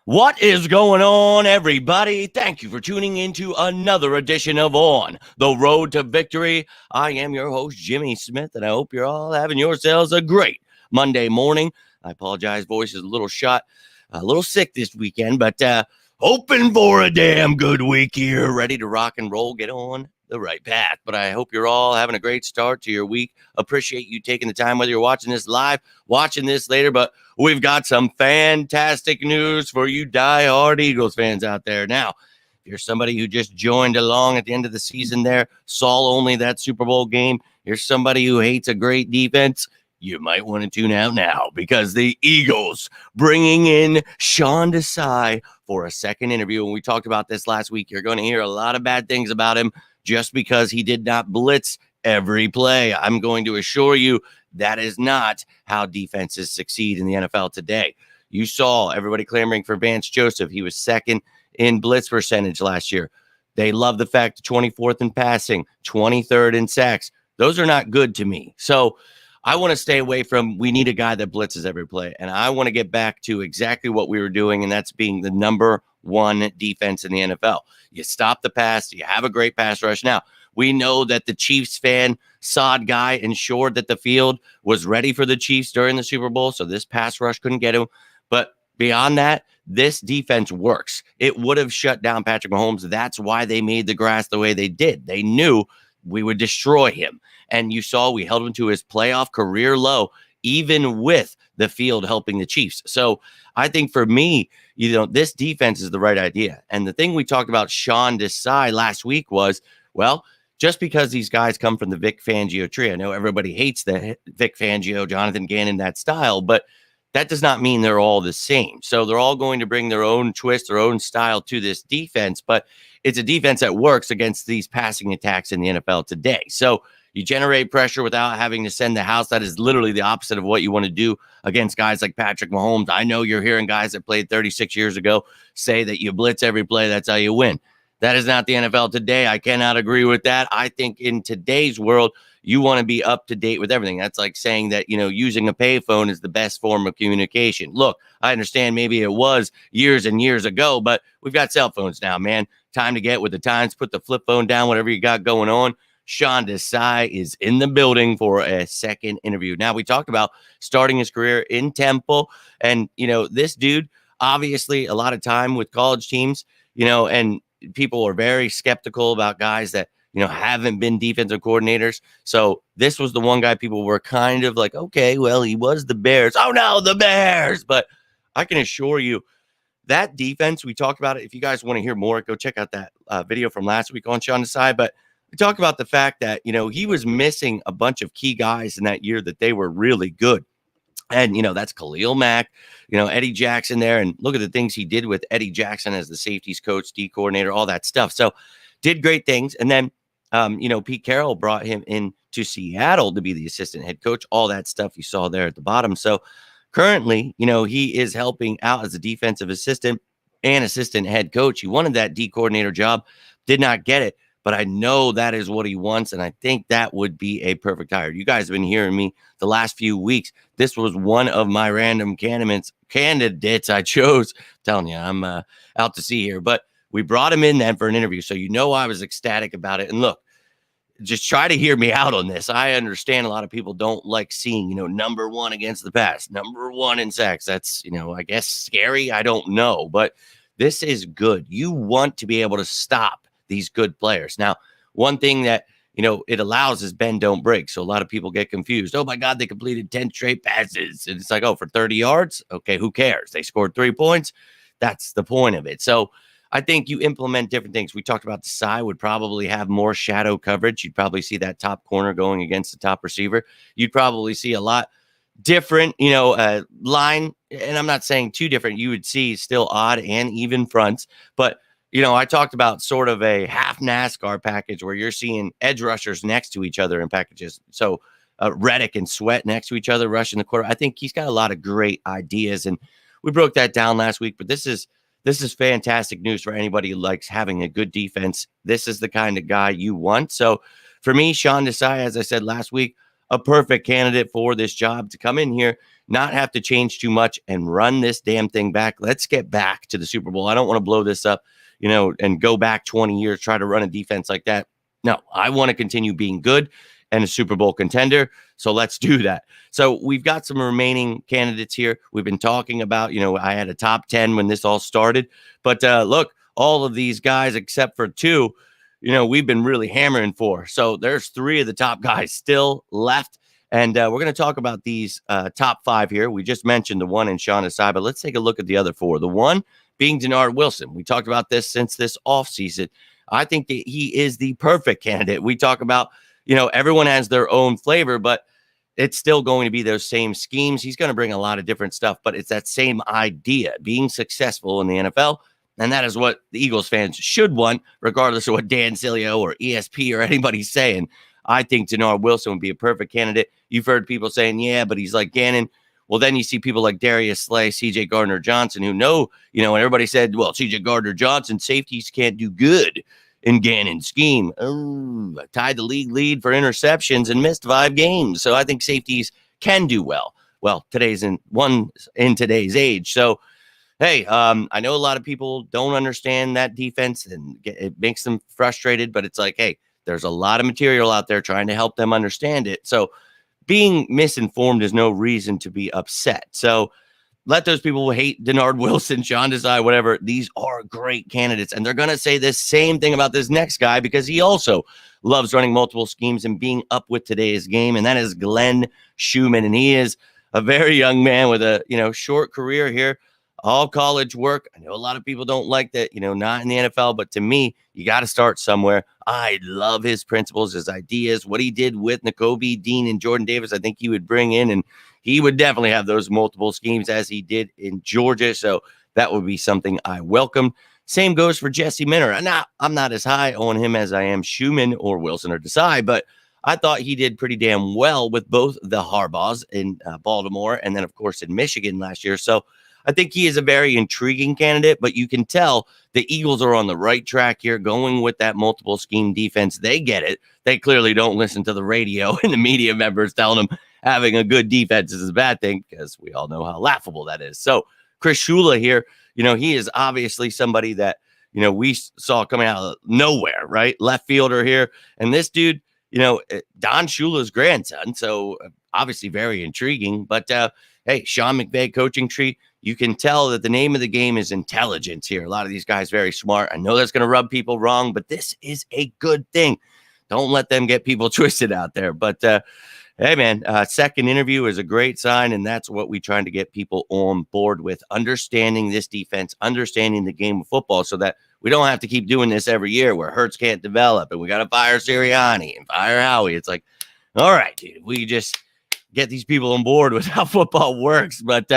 What is going on, everybody? Thank you for tuning into another edition of On the Road to Victory. I am your host, Jimmy Smith, and I hope you're all having yourselves a great Monday morning. I apologize, voice is a little shot, a little sick this weekend, but hoping for a damn good week here, ready to rock and roll, get on the right path. But I hope you're all having a great start to your week. Appreciate you taking the time, whether you're watching this live, watching this later, but we've got some fantastic news for you diehard Eagles fans out there. Now, if you're somebody who just joined along at the end of the season there, saw only that Super Bowl game, you're somebody who hates a great defense, you might want to tune out now because the Eagles bringing in Sean Desai for a second interview. And we talked about this last week. You're going to hear a lot of bad things about him just because he did not blitz every play. I'm going to assure you that is not how defenses succeed in the NFL today. You saw everybody clamoring for Vance Joseph. He was second in blitz percentage last year. They love the fact 24th in passing, 23rd in sacks. Those are not good to me. So I want to stay away from we need a guy that blitzes every play. And I want to get back to exactly what we were doing, and that's being the number one defense in the NFL. You stop the pass. You have a great pass rush. Now, we know that the Chiefs fan, sod guy, ensured that the field was ready for the Chiefs during the Super Bowl, so this pass rush couldn't get him. But beyond that, this defense works. It would have shut down Patrick Mahomes. That's why they made the grass the way they did. They knew we would destroy him. And you saw we held him to his playoff career low, even with the field helping the Chiefs. So I think for me, this defense is the right idea. And the thing we talked about Sean Desai last week was, well, just because these guys come from the Vic Fangio tree, I know everybody hates the Vic Fangio, Jonathan Gannon, that style, but that does not mean they're all the same. So they're all going to bring their own twist, their own style to this defense, but it's a defense that works against these passing attacks in the NFL today. So you generate pressure without having to send the house. That is literally the opposite of what you want to do against guys like Patrick Mahomes. I know you're hearing guys that played 36 years ago say that you blitz every play, that's how you win. That is not the NFL today. I cannot agree with that. I think in today's world, you want to be up to date with everything. That's like saying that, using a payphone is the best form of communication. Look, I understand maybe it was years and years ago, but we've got cell phones now, man. Time to get with the times, put the flip phone down, whatever you got going on. Sean Desai is in the building for a second interview. Now, we talked about starting his career in Temple. And, this dude, obviously a lot of time with college teams, and people are very skeptical about guys that, haven't been defensive coordinators. So this was the one guy people were kind of like, okay, well, he was the Bears. Oh, no, the Bears. But I can assure you that defense, we talked about it. If you guys want to hear more, go check out that video from last week on Sean Desai. But we talked about the fact that, he was missing a bunch of key guys in that year that they were really good. And, that's Khalil Mack, Eddie Jackson there. And look at the things he did with Eddie Jackson as the safeties coach, D coordinator, all that stuff. So did great things. And then, Pete Carroll brought him in to Seattle to be the assistant head coach, all that stuff you saw there at the bottom. So currently, he is helping out as a defensive assistant and assistant head coach. He wanted that D coordinator job, did not get it. But I know that is what he wants, and I think that would be a perfect hire. You guys have been hearing me the last few weeks. This was one of my random candidates I chose. I'm telling you, I'm out to sea here. But we brought him in then for an interview, so I was ecstatic about it. And look, just try to hear me out on this. I understand a lot of people don't like seeing, number one against the pass, number one in sacks. That's, I guess scary. I don't know, but this is good. You want to be able to stop these good players. Now, one thing that, it allows is bend, don't break. So a lot of people get confused. Oh my God, they completed 10 straight passes. And it's like, oh, for 30 yards. Okay. Who cares? They scored 3 points. That's the point of it. So I think you implement different things. We talked about Desai would probably have more shadow coverage. You'd probably see that top corner going against the top receiver. You'd probably see a lot different, line. And I'm not saying too different. You would see still odd and even fronts, but I talked about sort of a half NASCAR package where you're seeing edge rushers next to each other in packages. So Reddick and Sweat next to each other, rushing the quarter. I think he's got a lot of great ideas, and we broke that down last week. But this is fantastic news for anybody who likes having a good defense. This is the kind of guy you want. So for me, Sean Desai, as I said last week, a perfect candidate for this job to come in here, not have to change too much and run this damn thing back. Let's get back to the Super Bowl. I don't want to blow this up, and go back 20 years, try to run a defense like that. No, I want to continue being good and a Super Bowl contender. So let's do that. So we've got some remaining candidates here. We've been talking about, I had a top 10 when this all started. But look, all of these guys except for two, we've been really hammering for. So there's three of the top guys still left. And we're going to talk about these top five here. We just mentioned the one in Sean Desai, but let's take a look at the other four. The one being Denard Wilson. We talked about this since this offseason. I think that he is the perfect candidate. We talk about, everyone has their own flavor, but it's still going to be those same schemes. He's going to bring a lot of different stuff, but it's that same idea, being successful in the NFL. And that is what the Eagles fans should want, regardless of what Dan Sileo or ESP or anybody's saying. I think Denard Wilson would be a perfect candidate. You've heard people saying, yeah, but he's like Gannon. Well, then you see people like Darius Slay, CJ Gardner-Johnson, who know, and everybody said, well, CJ Gardner-Johnson, safeties can't do good in Gannon's scheme. Tied the league lead for interceptions and missed 5 games. So I think safeties can do well. Well, today's in today's age. So, hey, I know a lot of people don't understand that defense and it makes them frustrated, but it's like, hey, there's a lot of material out there trying to help them understand it. So being misinformed is no reason to be upset. So let those people who hate Denard Wilson, Sean Desai, whatever. These are great candidates. And they're going to say the same thing about this next guy because he also loves running multiple schemes and being up with today's game. And that is Glenn Schumann. And he is a very young man with a, short career here. All college work. I know a lot of people don't like that, not in the NFL, but to me, you got to start somewhere. I love his principles, his ideas, what he did with Nakobe Dean and Jordan Davis. I think he would bring in, and he would definitely have those multiple schemes as he did in Georgia. So that would be something I welcome. Same goes for Jesse Minter. I'm not as high on him as I am Schumann or Wilson or Desai, but I thought he did pretty damn well with both the Harbaughs in Baltimore and then, of course, in Michigan last year. So I think he is a very intriguing candidate, but you can tell the Eagles are on the right track here, going with that multiple scheme defense. They get it. They clearly don't listen to the radio and the media members telling them having a good defense is a bad thing because we all know how laughable that is. So Chris Shula here, he is obviously somebody that, we saw coming out of nowhere, right? Left fielder here. And this dude, Don Shula's grandson. So obviously very intriguing. But hey, Sean McVay coaching tree. You can tell that the name of the game is intelligence here. A lot of these guys very smart. I know that's going to rub people wrong, but this is a good thing. Don't let them get people twisted out there. But hey, man, second interview is a great sign, and that's what we're trying to get people on board with, understanding this defense, understanding the game of football so that we don't have to keep doing this every year where Hurts can't develop and we got to fire Sirianni and fire Howie. It's like, all right, dude, we just get these people on board with how football works. But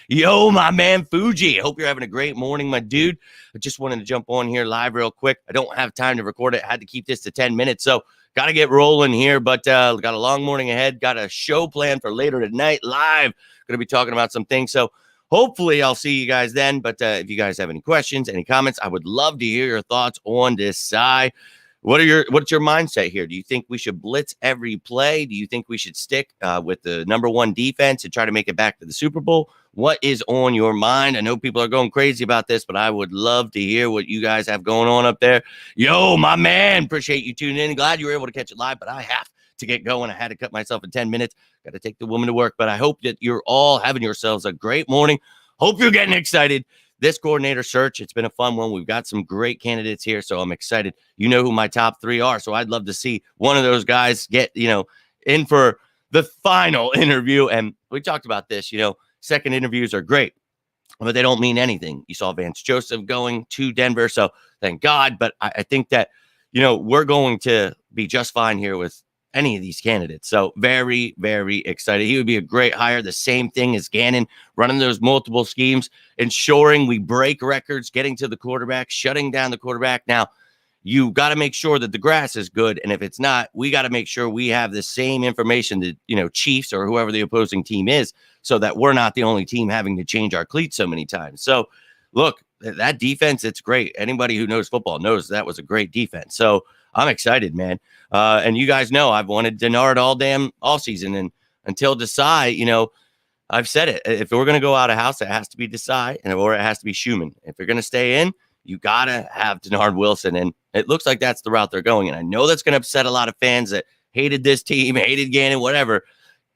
yo, my man Fuji, I hope you're having a great morning, my dude. I just wanted to jump on here live real quick. I don't have time to record it. I had to keep this to 10 minutes. So got to get rolling here, but got a long morning ahead. Got a show planned for later tonight live. Going to be talking about some things. So hopefully I'll see you guys then. But if you guys have any questions, any comments, I would love to hear your thoughts on Desai. What's your mindset here? Do you think we should blitz every play? Do you think we should stick with the number one defense and try to make it back to the Super Bowl? What is on your mind? I know people are going crazy about this, but I would love to hear what you guys have going on up there. Yo, my man, appreciate you tuning in. Glad you were able to catch it live, but I have to get going. I had to cut myself in 10 minutes. Got to take the woman to work, but I hope that you're all having yourselves a great morning. Hope you're getting excited. This coordinator search, it's been a fun one. We've got some great candidates here, so I'm excited. You know who my top 3 are, so I'd love to see one of those guys get, in for the final interview. And we talked about this, second interviews are great, but they don't mean anything. You saw Vance Joseph going to Denver, so thank God. But I think that, we're going to be just fine here with any of these candidates. So very, very excited. He would be a great hire. The same thing as Gannon, running those multiple schemes, ensuring we break records, getting to the quarterback, shutting down the quarterback. Now, you got to make sure that the grass is good. And if it's not, we got to make sure we have the same information that, Chiefs or whoever the opposing team is, so that we're not the only team having to change our cleats so many times. So look, that defense, it's great. Anybody who knows football knows that was a great defense. So I'm excited, man. And you guys know I've wanted Denard all season. And until Desai, I've said it. If we're going to go out of house, it has to be Desai or it has to be Schumann. If you're going to stay in, you got to have Denard Wilson. And it looks like that's the route they're going. And I know that's going to upset a lot of fans that hated this team, hated Gannon, whatever.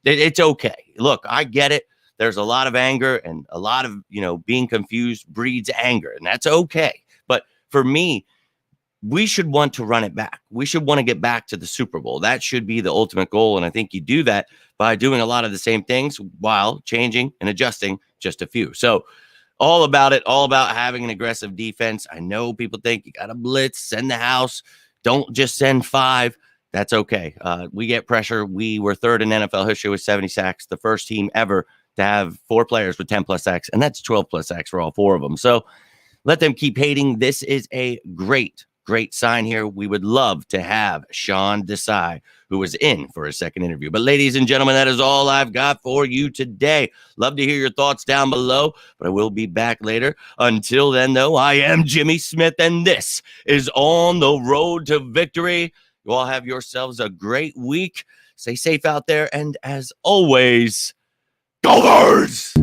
It's okay. Look, I get it. There's a lot of anger and a lot of, being confused breeds anger. And that's okay. But for me, we should want to run it back. We should want to get back to the Super Bowl. That should be the ultimate goal. And I think you do that by doing a lot of the same things while changing and adjusting just a few. So all about it, all about having an aggressive defense. I know people think you got to blitz, send the house. Don't just send 5. That's okay. We get pressure. We were third in NFL history with 70 sacks, the first team ever to have 4 players with 10 plus sacks, and that's 12 plus sacks for all 4 of them. So let them keep hating. This is a great sign here. We would love to have Sean Desai, who was in for a second interview. But ladies and gentlemen, that is all I've got for you today. Love to hear your thoughts down below, but I will be back later. Until then, though, I am Jimmy Smith, and this is On the Road to Victory. You all have yourselves a great week. Stay safe out there, and as always, go Birds!